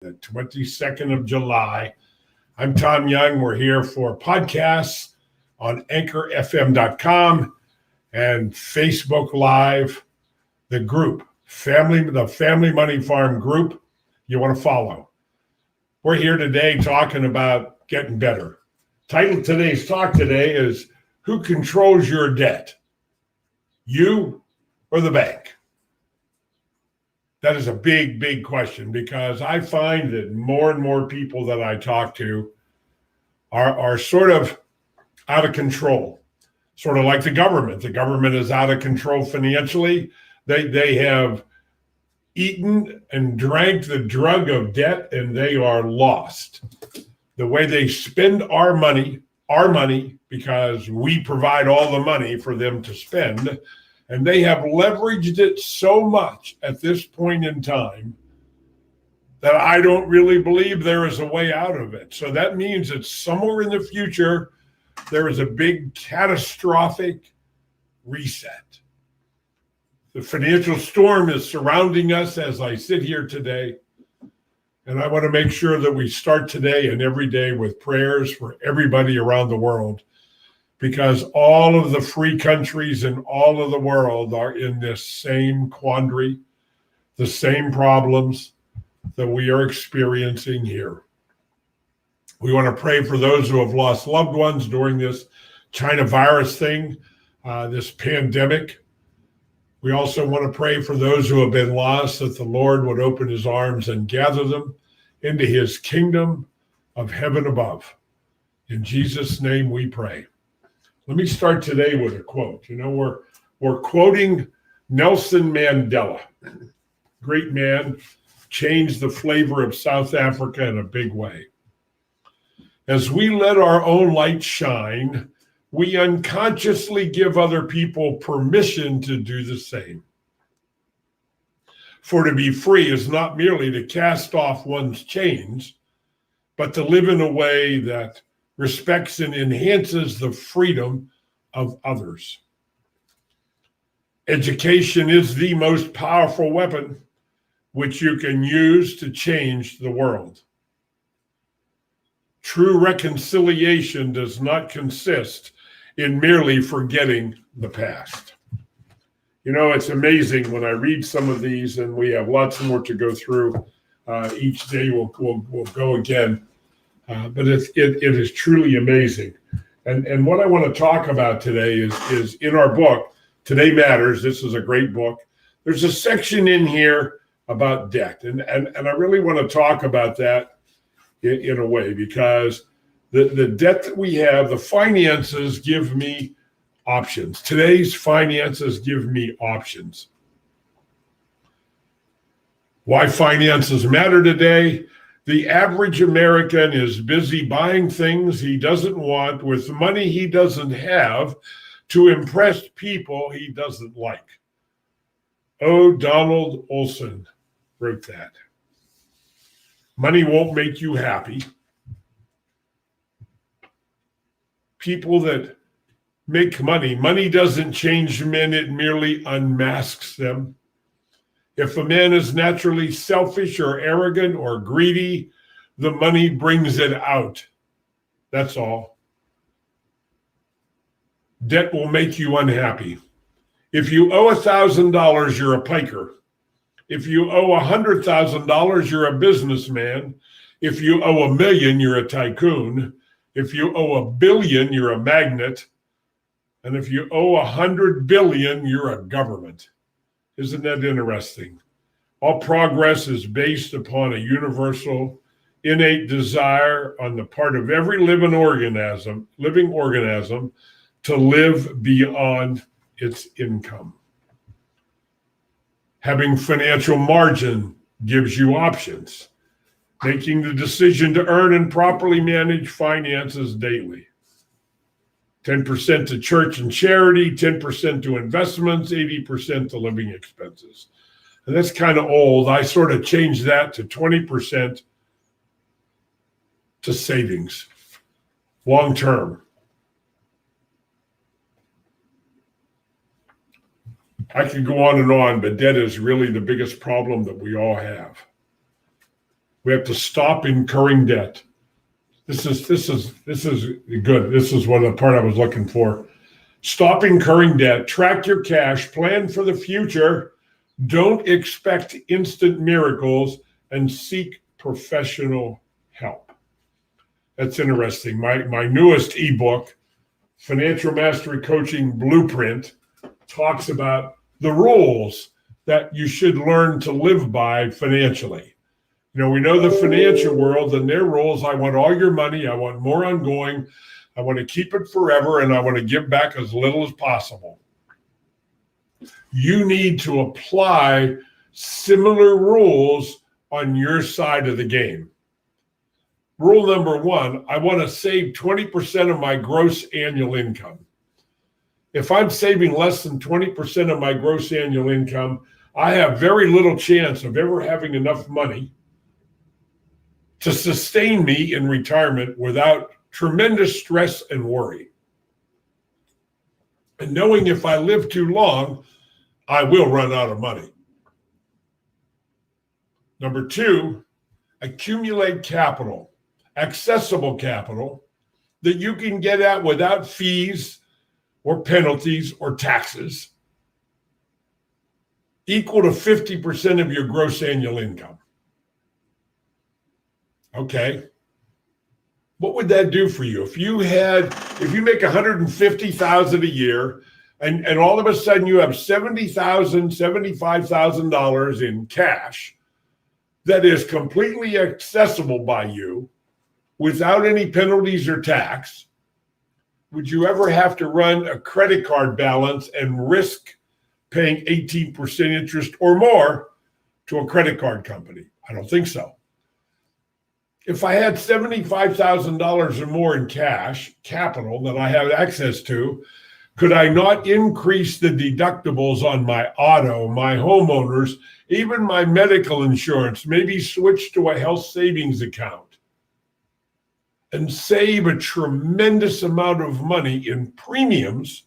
the 22nd of July. I'm Tom Young. We're here for podcasts on anchorfm.com and Facebook Live, the group, the Family Money Farm group you want to follow. We're here today talking about getting better. Title of today's talk today is Who Controls Your Debt? You or the bank? That is a big, big question, because I find that more and more people that I talk to are sort of out of control, sort of like the government. The government is out of control financially. They have eaten and drank the drug of debt, and they are lost. The way they spend our money, because we provide all the money for them to spend, and they have leveraged it so much at this point in time that I don't really believe there is a way out of it. So that means that somewhere in the future, there is a big catastrophic reset. The financial storm is surrounding us as I sit here today. And I want to make sure that we start today and every day with prayers for everybody around the world, because all of the free countries in all of the world are in this same quandary, the same problems that we are experiencing here. We want to pray for those who have lost loved ones during this China virus thing, this pandemic. We also want to pray for those who have been lost, that the Lord would open his arms and gather them into his kingdom of heaven above. In Jesus' name we pray. Let me start today with a quote. We're quoting Nelson Mandela, great man, changed the flavor of South Africa in a big way. As we let our own light shine, we unconsciously give other people permission to do the same. For to be free is not merely to cast off one's chains, but to live in a way that respects and enhances the freedom of others. Education is the most powerful weapon which you can use to change the world. True reconciliation does not consist in merely forgetting the past. It's amazing when I read some of these, and we have lots more to go through. Each day we'll go again. But it is truly amazing. And what I want to talk about today is in our book, Today Matters. This is a great book. There's a section in here about debt. And I really want to talk about that in a way, because the debt that we have, the finances give me options. Today's finances give me options. Why finances matter today? The average American is busy buying things he doesn't want with money he doesn't have to impress people he doesn't like. O. Donald Olson wrote that. Money won't make you happy. People that make money doesn't change men, it merely unmasks them. If a man is naturally selfish or arrogant or greedy, the money brings it out. That's all. Debt will make you unhappy. If you owe $1,000, you're a piker. If you owe $100,000, you're a businessman. If you owe $1 million, you're a tycoon. If you owe $1 billion, you're a magnate. And if you owe $100 billion, you're a government. Isn't that interesting? All progress is based upon a universal, innate desire on the part of every living organism to live beyond its income. Having financial margin gives you options. Making the decision to earn and properly manage finances daily. 10% to church and charity, 10% to investments, 80% to living expenses. And that's kind of old. I sort of changed that to 20% to savings, long term. I could go on and on, but debt is really the biggest problem that we all have. We have to stop incurring debt. This is good. This is what the part I was looking for. Stop incurring debt. Track your cash. Plan for the future. Don't expect instant miracles, and seek professional help. That's interesting. My newest ebook, Financial Mastery Coaching Blueprint, talks about the rules that you should learn to live by financially. You know, we know the financial world and their rules. I want all your money. I want more ongoing. I want to keep it forever, and I want to give back as little as possible. You need to apply similar rules on your side of the game. Rule number one, I want to save 20% of my gross annual income. If I'm saving less than 20% of my gross annual income, I have very little chance of ever having enough money to sustain me in retirement without tremendous stress and worry. And knowing if I live too long, I will run out of money. Number two, accumulate capital, accessible capital that you can get at without fees or penalties or taxes, equal to 50% of your gross annual income. Okay. What would that do for you? If you make $150,000 a year and all of a sudden you have $70,000, $75,000 in cash that is completely accessible by you without any penalties or tax, would you ever have to run a credit card balance and risk paying 18% interest or more to a credit card company? I don't think so. If I had $75,000 or more in cash, capital that I have access to, could I not increase the deductibles on my auto, my homeowners, even my medical insurance, maybe switch to a health savings account and save a tremendous amount of money in premiums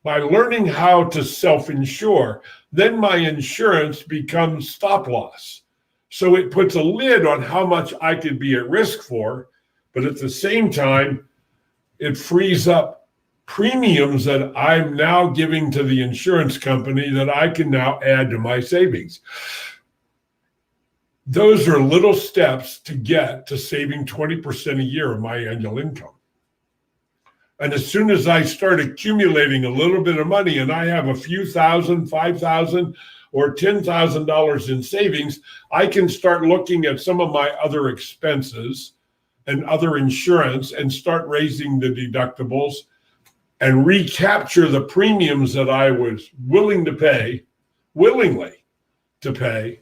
by learning how to self-insure? Then my insurance becomes stop loss. So it puts a lid on how much I could be at risk for, but at the same time, it frees up premiums that I'm now giving to the insurance company that I can now add to my savings. Those are little steps to get to saving 20% a year of my annual income. And as soon as I start accumulating a little bit of money and I have a few thousand, $5,000 or $10,000 in savings, I can start looking at some of my other expenses and other insurance and start raising the deductibles and recapture the premiums that I was willingly to pay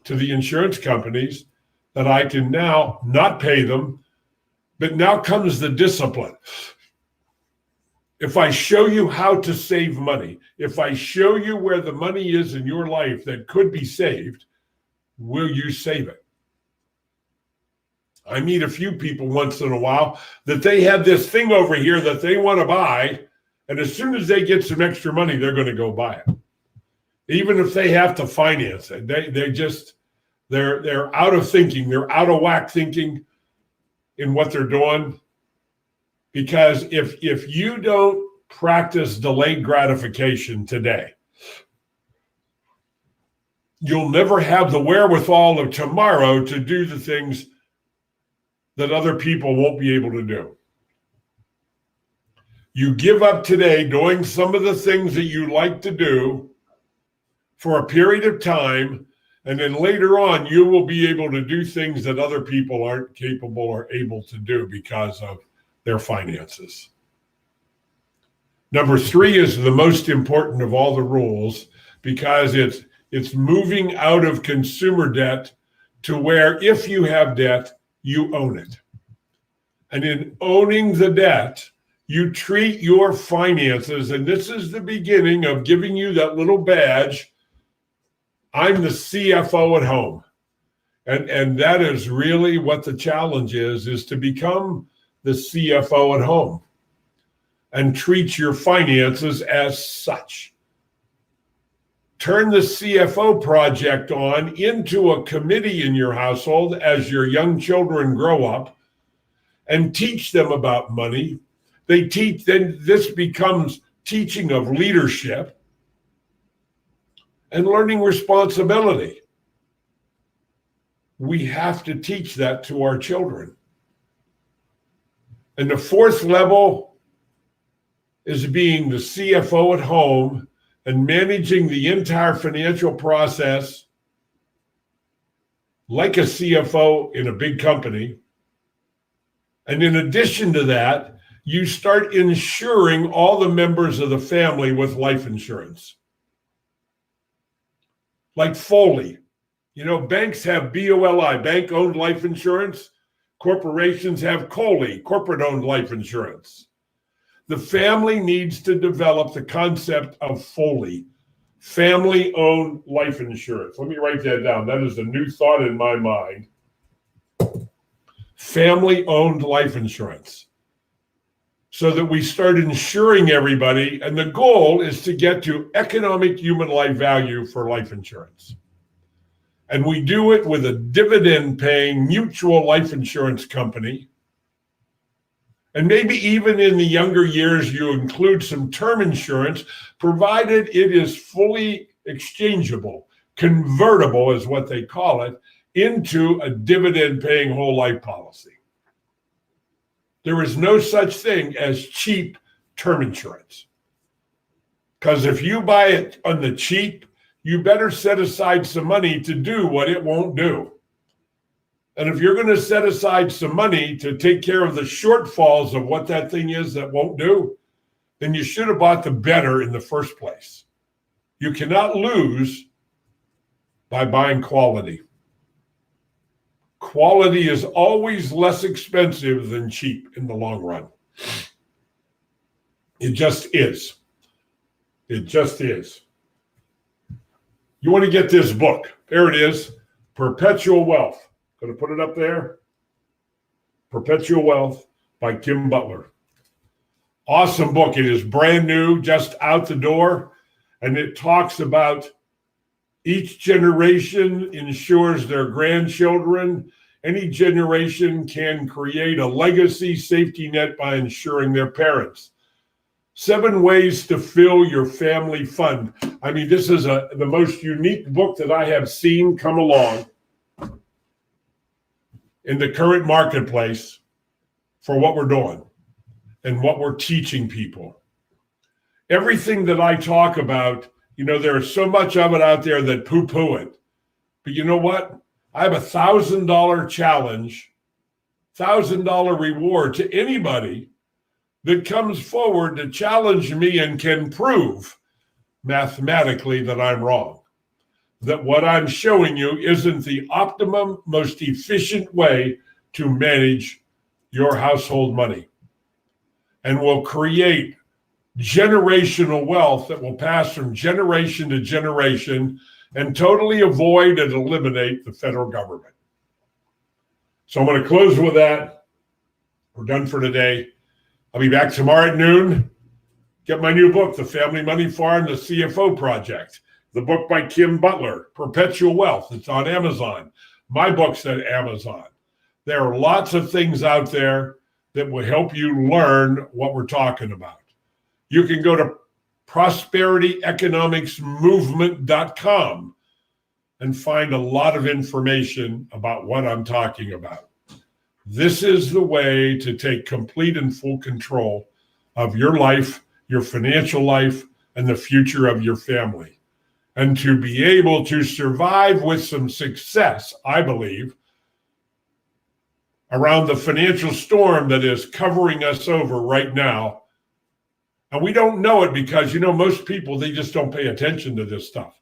to the insurance companies, that I can now not pay them. But now comes the discipline. If I show you how to save money, if I show you where the money is in your life that could be saved, will you save it? I meet a few people once in a while that they have this thing over here that they want to buy, and as soon as they get some extra money, they're going to go buy it. Even if they have to finance it, they're out of thinking, they're out of whack thinking in what they're doing. Because if you don't practice delayed gratification today, you'll never have the wherewithal of tomorrow to do the things that other people won't be able to do. You give up today doing some of the things that you like to do for a period of time, and then later on you will be able to do things that other people aren't capable or able to do because of their finances. Number three is the most important of all the rules, because it's moving out of consumer debt to where if you have debt, you own it. And in owning the debt, you treat your finances, and this is the beginning of giving you that little badge. I'm the CFO at home. And that is really what the challenge is to become the CFO at home and treat your finances as such. turn the CFO project on into a committee in your household as your young children grow up and teach them about money. Then this becomes teaching of leadership and learning responsibility. We have to teach that to our children. And the fourth level is being the CFO at home and managing the entire financial process like a CFO in a big company. And in addition to that, you start insuring all the members of the family with life insurance. Like Foley. You know, banks have BOLI, bank-owned life insurance. Corporations have COLI, corporate-owned life insurance. The family needs to develop the concept of Foley, family-owned life insurance. Let me write that down. That is a new thought in my mind. Family-owned life insurance. So that we start insuring everybody, and the goal is to get to economic human life value for life insurance. And we do it with a dividend-paying mutual life insurance company. And maybe even in the younger years, you include some term insurance, provided it is fully exchangeable, convertible is what they call it, into a dividend-paying whole life policy. There is no such thing as cheap term insurance. Because if you buy it on the cheap, you better set aside some money to do what it won't do. And if you're going to set aside some money to take care of the shortfalls of what that thing is that won't do, then you should have bought the better in the first place. You cannot lose by buying quality. Quality is always less expensive than cheap in the long run. It just is. It just is. You want to get this book. There it is, Perpetual Wealth. Going to put it up there. Perpetual Wealth by Kim Butler. Awesome book. It is brand new, just out the door. And it talks about each generation ensures their grandchildren. Any generation can create a legacy safety net by insuring their parents. 7 ways to fill your family fund. I mean, this is the most unique book that I have seen come along in the current marketplace for what we're doing and what we're teaching people. Everything that I talk about, you know, there's so much of it out there that poo-poo it. But you know what? I have a $1,000 challenge, $1,000 reward to anybody that comes forward to challenge me and can prove mathematically that I'm wrong, that what I'm showing you isn't the optimum, most efficient way to manage your household money, and will create generational wealth that will pass from generation to generation and totally avoid and eliminate the federal government. So I'm going to close with that. We're done for today. I'll be back tomorrow at noon. Get my new book, The Family Money Farm, The CFO Project. The book by Kim Butler, Perpetual Wealth. It's on Amazon. My book's at Amazon. There are lots of things out there that will help you learn what we're talking about. You can go to prosperityeconomicsmovement.com and find a lot of information about what I'm talking about. This is the way to take complete and full control of your life, your financial life, and the future of your family. And to be able to survive with some success, I believe, around the financial storm that is covering us over right now. And we don't know it because, you know, most people, they just don't pay attention to this stuff.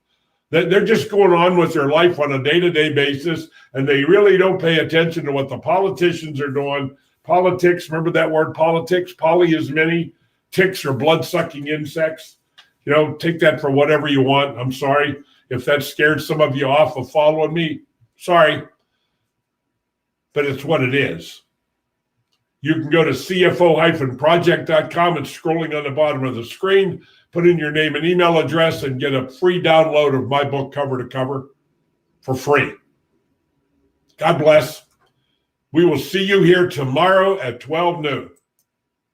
They're just going on with their life on a day-to-day basis, and they really don't pay attention to what the politicians are doing. Politics, remember that word politics? Poly is many. Ticks are blood-sucking insects. You know, take that for whatever you want. I'm sorry if that scared some of you off of following me. Sorry. But it's what it is. You can go to cfo-project.com and scrolling on the bottom of the screen, put in your name and email address and get a free download of my book cover to cover for free. God bless. We will see you here tomorrow at 12 noon.